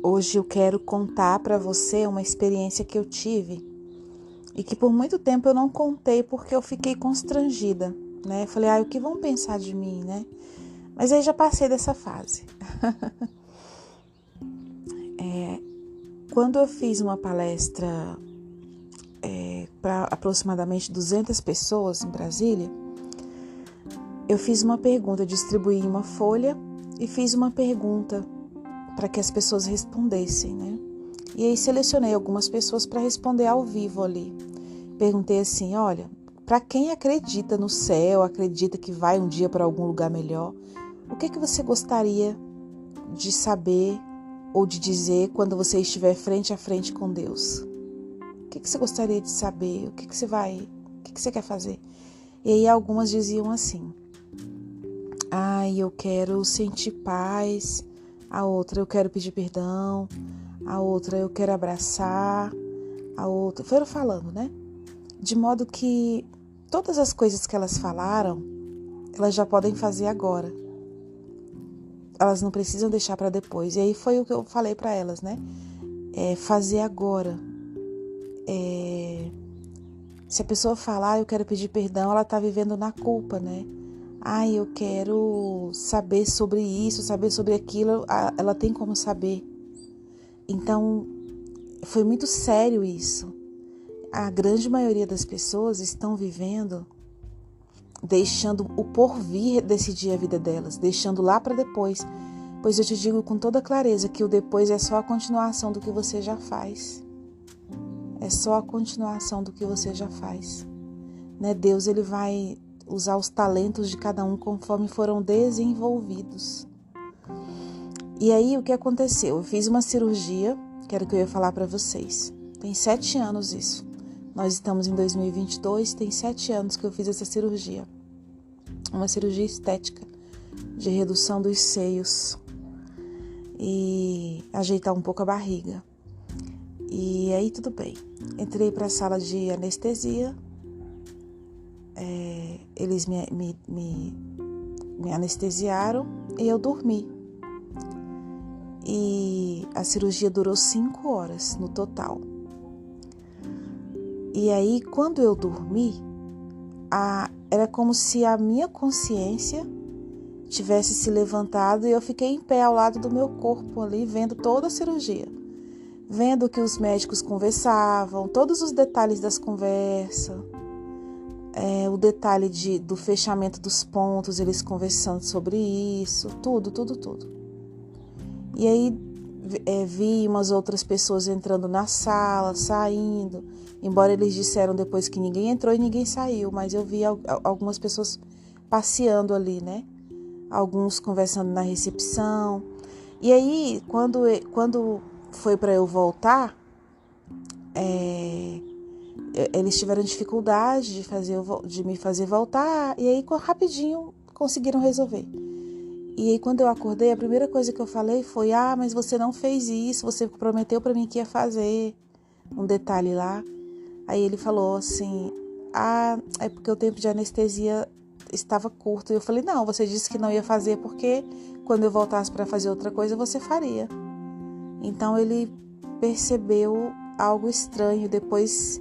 Hoje eu quero contar para você uma experiência que eu tive e que por muito tempo eu não contei porque eu fiquei constrangida, né? Falei, o que vão pensar de mim, né? Mas aí já passei dessa fase. Quando eu fiz uma palestra para aproximadamente 200 pessoas em Brasília, eu fiz uma pergunta, eu distribuí uma folha e fiz uma pergunta para que as pessoas respondessem, né? E aí selecionei algumas pessoas para responder ao vivo ali. Perguntei assim, olha, para quem acredita no céu, acredita que vai um dia para algum lugar melhor, o que você gostaria de saber ou de dizer quando você estiver frente a frente com Deus? O que você gostaria de saber? O que você quer fazer? E aí algumas diziam assim, eu quero sentir paz. A outra, eu quero pedir perdão. A outra, eu quero abraçar. A outra, foram falando, né? De modo que todas as coisas que elas falaram, elas já podem fazer agora. Elas não precisam deixar para depois. E aí foi o que eu falei para elas, né? Fazer agora. Se a pessoa falar, eu quero pedir perdão, ela está vivendo na culpa, né? Eu quero saber sobre isso, saber sobre aquilo, ela tem como saber. Então, foi muito sério isso. A grande maioria das pessoas estão vivendo, deixando o porvir decidir a vida delas, deixando lá para depois. Pois eu te digo com toda clareza que o depois é só a continuação do que você já faz. É só a continuação do que você já faz. Né? Deus, ele vai usar os talentos de cada um conforme foram desenvolvidos. E aí, o que aconteceu? Eu fiz uma cirurgia, que era o que eu ia falar para vocês. Tem 7 anos isso. Nós estamos em 2022, tem 7 anos que eu fiz essa cirurgia. Uma cirurgia estética, de redução dos seios e ajeitar um pouco a barriga. E aí tudo bem. Entrei para a sala de anestesia, eles me anestesiaram e eu dormi. E a cirurgia durou 5 horas no total. E aí, quando eu dormi, era como se a minha consciência tivesse se levantado e eu fiquei em pé ao lado do meu corpo ali, vendo toda a cirurgia. Vendo que os médicos conversavam, todos os detalhes das conversas, o detalhe do fechamento dos pontos, eles conversando sobre isso, tudo. E aí vi umas outras pessoas entrando na sala, saindo, embora eles disseram depois que ninguém entrou e ninguém saiu, mas eu vi algumas pessoas passeando ali, né? Alguns conversando na recepção. E aí, quando foi para eu voltar, eles tiveram dificuldade de me fazer voltar, e aí rapidinho conseguiram resolver. E aí quando eu acordei, a primeira coisa que eu falei foi, mas você não fez isso, você prometeu para mim que ia fazer um detalhe lá. Aí ele falou assim, é porque o tempo de anestesia estava curto. E eu falei, não, você disse que não ia fazer porque quando eu voltasse para fazer outra coisa, você faria. Então ele percebeu algo estranho. Depois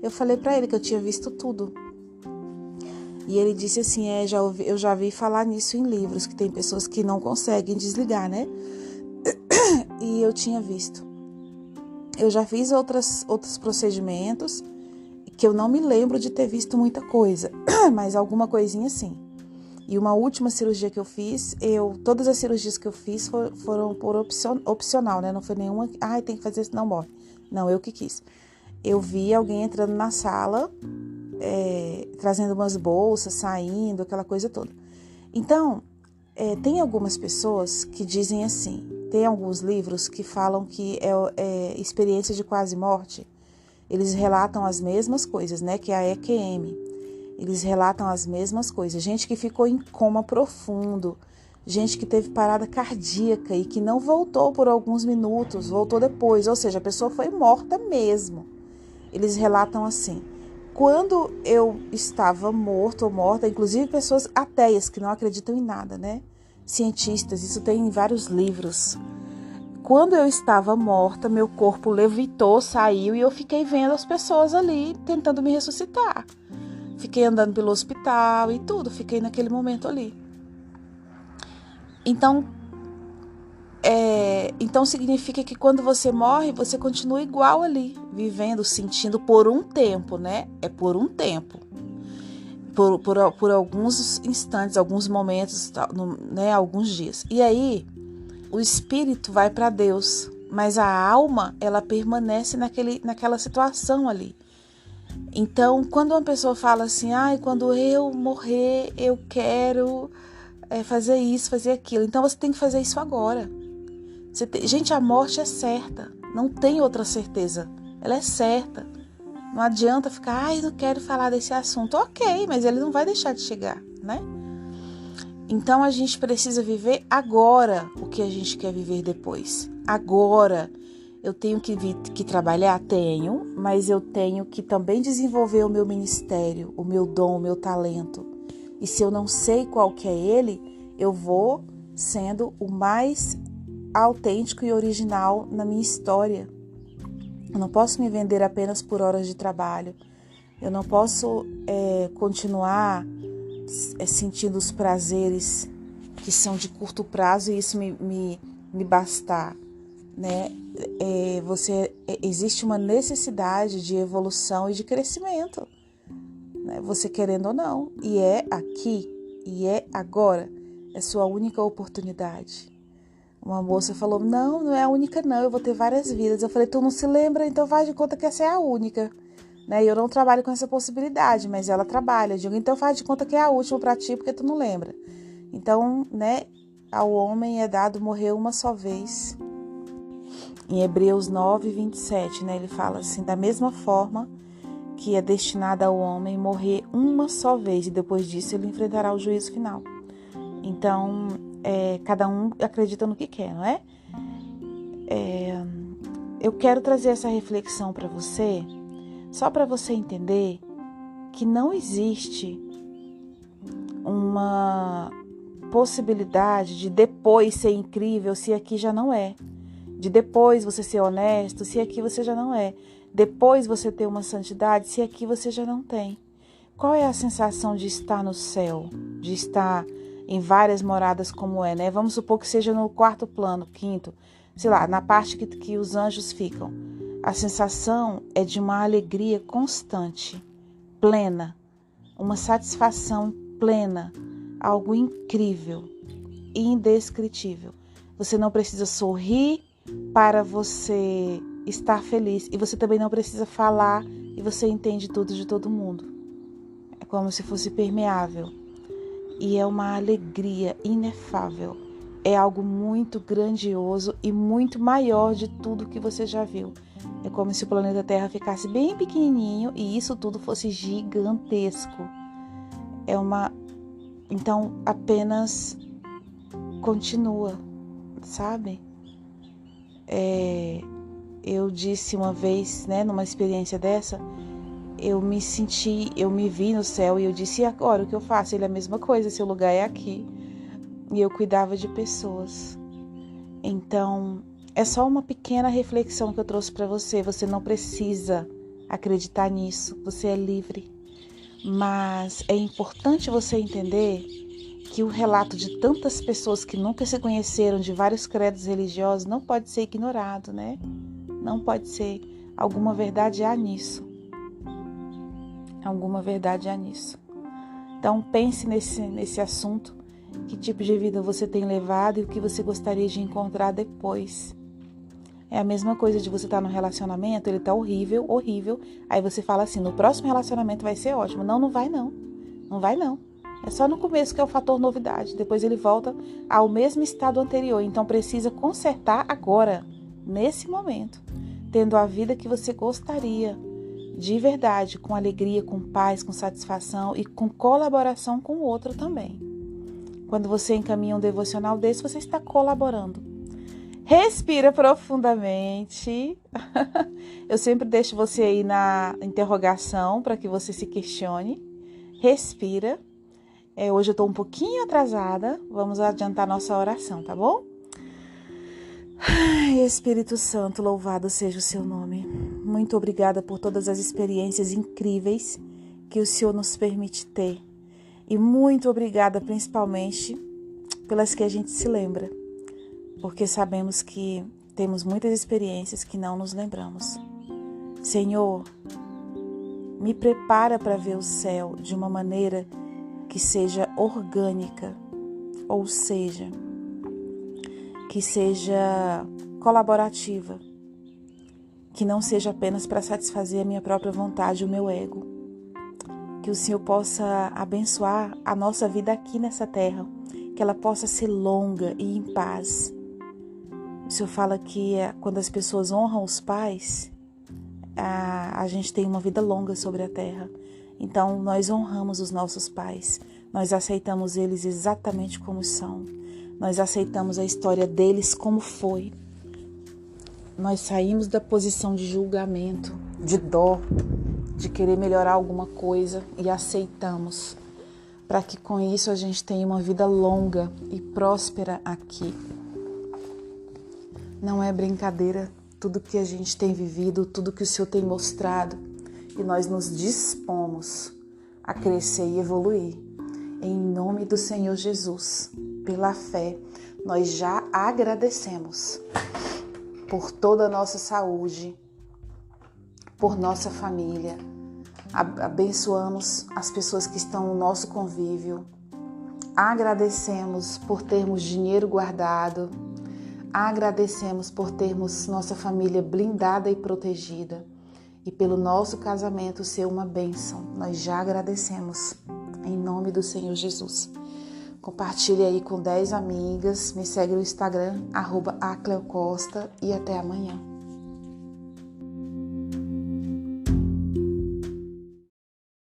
eu falei para ele que eu tinha visto tudo. E ele disse assim, eu já vi falar nisso em livros, que tem pessoas que não conseguem desligar, né? E eu tinha visto. Eu já fiz outros procedimentos que eu não me lembro de ter visto muita coisa, mas alguma coisinha sim. E uma última cirurgia que eu fiz, todas as cirurgias que eu fiz foram por opcional, né? Não foi nenhuma, tem que fazer isso, não morre. Não, eu que quis. Eu vi alguém entrando na sala, trazendo umas bolsas, saindo, aquela coisa toda. Então, tem algumas pessoas que dizem assim, tem alguns livros que falam que é experiência de quase morte. Eles relatam as mesmas coisas, né? Que é a EQM. Eles relatam as mesmas coisas. Gente que ficou em coma profundo, gente que teve parada cardíaca e que não voltou por alguns minutos, voltou depois. Ou seja, a pessoa foi morta mesmo. Eles relatam assim, quando eu estava morto ou morta, inclusive pessoas ateias que não acreditam em nada, né? Cientistas, isso tem em vários livros. quando eu estava morta, meu corpo levitou, saiu e eu fiquei vendo as pessoas ali tentando me ressuscitar. Fiquei andando pelo hospital e tudo, fiquei naquele momento ali. Então significa que quando você morre, você continua igual ali, vivendo, sentindo por um tempo, né? É por um tempo. Por alguns instantes, alguns momentos, né? Alguns dias. E aí, o espírito vai para Deus, mas a alma, ela permanece naquela situação ali. Então, quando uma pessoa fala assim, quando eu morrer, eu quero fazer isso, fazer aquilo. Então, você tem que fazer isso agora. Gente, a morte é certa. Não tem outra certeza. Ela é certa. Não adianta ficar, não quero falar desse assunto. Ok, mas ele não vai deixar de chegar, né? Então, a gente precisa viver agora o que a gente quer viver depois. Agora. Eu tenho que trabalhar? Tenho, mas eu tenho que também desenvolver o meu ministério, o meu dom, o meu talento. E se eu não sei qual que é ele, eu vou sendo o mais autêntico e original na minha história. Eu não posso me vender apenas por horas de trabalho. Eu não posso continuar sentindo os prazeres que são de curto prazo e isso me bastar, né? Existe uma necessidade de evolução e de crescimento, né? Você querendo ou não, e é aqui, e é agora, é sua única oportunidade. Uma moça falou, não é a única não, eu vou ter várias vidas. Eu falei, tu não se lembra, então faz de conta que essa é a única, né? E eu não trabalho com essa possibilidade, mas ela trabalha. Eu digo, então faz de conta que é a última para ti, porque tu não lembra. Então, né, ao homem é dado morrer uma só vez. Em Hebreus 9, 27, né, ele fala assim, da mesma forma que é destinada ao homem morrer uma só vez, e depois disso ele enfrentará o juízo final. Então, cada um acredita no que quer, não é? Eu quero trazer essa reflexão para você, só para você entender que não existe uma possibilidade de depois ser incrível se aqui já não é. De depois você ser honesto, se aqui você já não é. Depois você ter uma santidade, se aqui você já não tem. Qual é a sensação de estar no céu? De estar em várias moradas como é, né? Vamos supor que seja no quarto plano, quinto, sei lá, na parte que os anjos ficam. A sensação é de uma alegria constante, plena, uma satisfação plena, algo incrível, indescritível. Você não precisa sorrir para você estar feliz. E você também não precisa falar e você entende tudo de todo mundo. É como se fosse permeável. E é uma alegria inefável. É algo muito grandioso e muito maior de tudo que você já viu. É como se o planeta Terra ficasse bem pequenininho e isso tudo fosse gigantesco. Então, apenas continua, sabe? Eu disse uma vez, né, numa experiência dessa, eu me vi no céu e eu disse, e agora o que eu faço? Ele é a mesma coisa, seu lugar é aqui. E eu cuidava de pessoas. Então, é só uma pequena reflexão que eu trouxe para você. Você não precisa acreditar nisso, você é livre. Mas é importante você entender que o relato de tantas pessoas que nunca se conheceram, de vários credos religiosos, não pode ser ignorado, né? Não pode ser. Alguma verdade há nisso. Alguma verdade há nisso. Então pense nesse assunto. Que tipo de vida você tem levado e o que você gostaria de encontrar depois. É a mesma coisa de você estar no relacionamento, ele tá horrível, horrível. Aí você fala assim, no próximo relacionamento vai ser ótimo. Não, não vai não. Não vai não. É só no começo que é o fator novidade. Depois ele volta ao mesmo estado anterior. Então precisa consertar agora, nesse momento. Tendo a vida que você gostaria, de verdade, com alegria, com paz, com satisfação e com colaboração com o outro também. Quando você encaminha um devocional desse, você está colaborando. Respira profundamente. Eu sempre deixo você aí na interrogação para que você se questione. Respira. Hoje eu estou um pouquinho atrasada. Vamos adiantar nossa oração, tá bom? Ai, Espírito Santo, louvado seja o seu nome. Muito obrigada por todas as experiências incríveis que o Senhor nos permite ter. E muito obrigada principalmente pelas que a gente se lembra, porque sabemos que temos muitas experiências que não nos lembramos. Senhor, me prepara para ver o céu de uma maneira que seja orgânica, ou seja, que seja colaborativa, que não seja apenas para satisfazer a minha própria vontade, o meu ego. Que o Senhor possa abençoar a nossa vida aqui nessa terra, que ela possa ser longa e em paz. O Senhor fala que quando as pessoas honram os pais, a gente tem uma vida longa sobre a terra. Então, nós honramos os nossos pais, nós aceitamos eles exatamente como são, nós aceitamos a história deles como foi. Nós saímos da posição de julgamento, de dó, de querer melhorar alguma coisa e aceitamos, para que com isso a gente tenha uma vida longa e próspera aqui. Não é brincadeira tudo que a gente tem vivido, tudo que o Senhor tem mostrado, e nós nos dispomos a crescer e evoluir. Em nome do Senhor Jesus, pela fé, nós já agradecemos por toda a nossa saúde, por nossa família. Abençoamos as pessoas que estão no nosso convívio. Agradecemos por termos dinheiro guardado. Agradecemos por termos nossa família blindada e protegida. E pelo nosso casamento ser uma bênção. Nós já agradecemos. Em nome do Senhor Jesus. Compartilhe aí com 10 amigas. Me segue no Instagram, @acleocosta. E até amanhã.